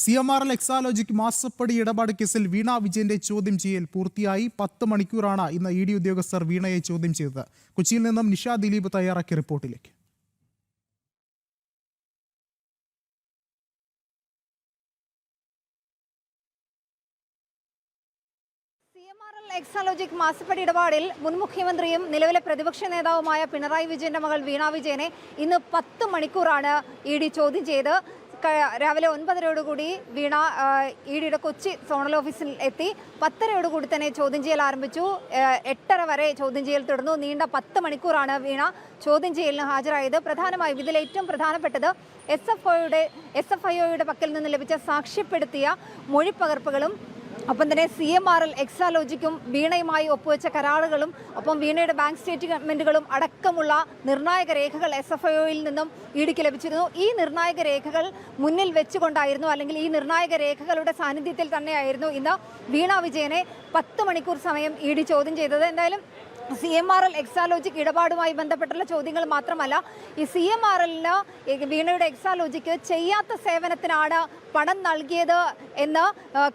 CMRL Exalogic മാസപ്പടി ഇടപാട് കേസിൽ വീണ വിജയന്റെ ചോദ്യം ചെയ്യൽ പൂർത്തിയായി. 10 മണിക്കൂറാണ് ഇന്ന് ED ഉദ്യോഗസ്ഥർ വീണയെ ചോദ്യം ചെയ്തത്. കൊച്ചിയിൽ നിന്നും നിഷ ദിലീപ് തയ്യാറാക്കിയ റിപ്പോർട്ടിലേക്ക്. CMRL എക്സാലോജിക് മാസപ്പടി ഇടപാടിൽ മുൻ മുഖ്യമന്ത്രിയും നിലവിലെ പ്രതിപക്ഷ നേതാവുമായ പിണറായി വിജയന്റെ മകൾ വീണ വിജയനെ ഇന്ന് 10 മണിക്കൂറാണ് ED ചോദ്യം ചെയ്ത്. രാവിലെ 9:30 വീണ EDയുടെ കൊച്ചി സോണൽ ഓഫീസിൽ എത്തി. 10:30 തന്നെ ചോദ്യം ചെയ്യൽ ആരംഭിച്ചു. 8:30 വരെ ചോദ്യം ചെയ്യൽ തുടർന്നു. നീണ്ട 10 മണിക്കൂറാണ് വീണ ചോദ്യം ചെയ്യലിന് ഹാജരായത്. പ്രധാനമായും ഇതിൽ ഏറ്റവും പ്രധാനപ്പെട്ടത് SFIOയുടെ പക്കൽ നിന്ന് ലഭിച്ച സാക്ഷ്യപ്പെടുത്തിയ മൊഴിപ്പകർപ്പുകളും ഒപ്പം തന്നെ CMRL എക്സാലോജിക്കും വീണയുമായി ഒപ്പുവെച്ച കരാറുകളും ഒപ്പം വീണയുടെ ബാങ്ക് സ്റ്റേറ്റ്മെന്റുകളും അടക്കമുള്ള നിർണായക രേഖകൾ SFIOയിൽ നിന്നും EDക്ക് ലഭിച്ചിരുന്നു. ഈ നിർണായക രേഖകൾ മുന്നിൽ വെച്ചുകൊണ്ടായിരുന്നു, അല്ലെങ്കിൽ ഈ നിർണായക രേഖകളുടെ സാന്നിധ്യത്തിൽ തന്നെയായിരുന്നു ഇന്ന് വീണ വിജയനെ 10 മണിക്കൂർ സമയം ED ചോദ്യം ചെയ്തത്. എന്തായാലും CMRL എക്സാലോജിക് ഇടപാടുമായി ബന്ധപ്പെട്ടുള്ള ചോദ്യങ്ങൾ മാത്രമല്ല, ഈ CMRLന് വീണയുടെ എക്സാലോജിക്ക് ചെയ്യാത്ത സേവനത്തിനാണ് പണം നൽകിയത് എന്ന്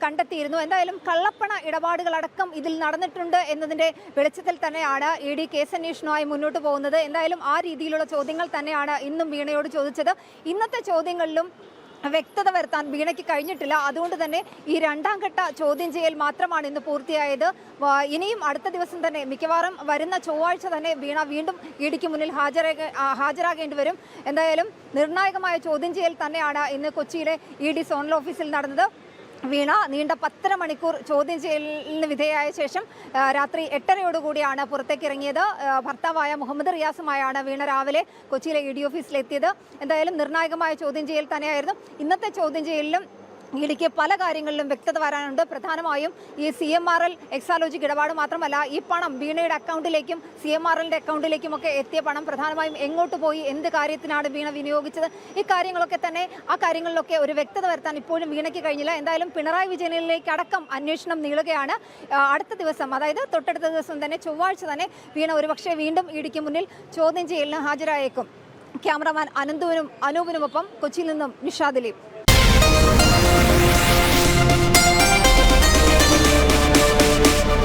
കണ്ടെത്തിയിരുന്നു. എന്തായാലും കള്ളപ്പണ ഇടപാടുകളടക്കം ഇതിൽ നടന്നിട്ടുണ്ട് എന്നതിൻ്റെ വെളിച്ചത്തിൽ തന്നെയാണ് ED കേസന്വേഷണവുമായി മുന്നോട്ട് പോകുന്നത്. എന്തായാലും ആ രീതിയിലുള്ള ചോദ്യങ്ങൾ തന്നെയാണ് ഇന്നും വീണയോട് ചോദിച്ചത്. ഇന്നത്തെ ചോദ്യങ്ങളിലും വ്യക്തത വരുത്താൻ വീണയ്ക്ക് കഴിഞ്ഞിട്ടില്ല. അതുകൊണ്ട് തന്നെ ഈ രണ്ടാം ഘട്ട ചോദ്യം ചെയ്യൽ മാത്രമാണ് ഇന്ന് പൂർത്തിയായത്. ഇനിയും അടുത്ത ദിവസം തന്നെ, മിക്കവാറും വരുന്ന ചൊവ്വാഴ്ച തന്നെ വീണ വീണ്ടും EDക്ക് മുന്നിൽ ഹാജരാകേണ്ടി വരും. എന്തായാലും നിർണായകമായ ചോദ്യം ചെയ്യൽ തന്നെയാണ് ഇന്ന് കൊച്ചിയിലെ ED സോണൽ ഓഫീസിൽ നടന്നത്. വീണ നീണ്ട 10 മണിക്കൂർ ചോദ്യം ചെയ്യലിന് വിധേയമായ ശേഷം രാത്രി 8:30 പുറത്തേക്ക് ഇറങ്ങിയത്. ഭർത്താവായ മുഹമ്മദ് റിയാസുമായാണ് വീണ രാവിലെ കൊച്ചിയിലെ ED ഓഫീസിലെത്തിയത്. എന്തായാലും നിർണായകമായ ചോദ്യം ചെയ്യൽ തന്നെയായിരുന്നു. ഇന്നത്തെ ചോദ്യം ചെയ്യലിലും EDക്ക് പല കാര്യങ്ങളിലും വ്യക്തത വരാനുണ്ട്. പ്രധാനമായും ഈ CMRL എക്സാലോജിക് ഇടപാട് മാത്രമല്ല, ഈ പണം വീണയുടെ അക്കൗണ്ടിലേക്കും CMRLന്റെ അക്കൗണ്ടിലേക്കും ഒക്കെ എത്തിയ പണം പ്രധാനമായും എങ്ങോട്ട് പോയി, എന്ത് കാര്യത്തിനാണ് വീണ വിനിയോഗിച്ചത്, ഈ കാര്യങ്ങളൊക്കെ തന്നെ, ആ കാര്യങ്ങളിലൊക്കെ ഒരു വ്യക്തത വരുത്താൻ ഇപ്പോഴും വീണയ്ക്ക് കഴിഞ്ഞില്ല. എന്തായാലും പിണറായി വിജയനിലേക്ക് അടക്കം അന്വേഷണം നീളുകയാണ്. അടുത്ത ദിവസം, അതായത് തൊട്ടടുത്ത ദിവസം തന്നെ, ചൊവ്വാഴ്ച തന്നെ വീണ ഒരുപക്ഷെ വീണ്ടും EDക്ക് മുന്നിൽ ചോദ്യം ചെയ്യലിന് ഹാജരായേക്കും. ക്യാമറമാൻ അനൂപിനുമൊപ്പം കൊച്ചിയിൽ നിന്നും നിഷ ദിലീപ്.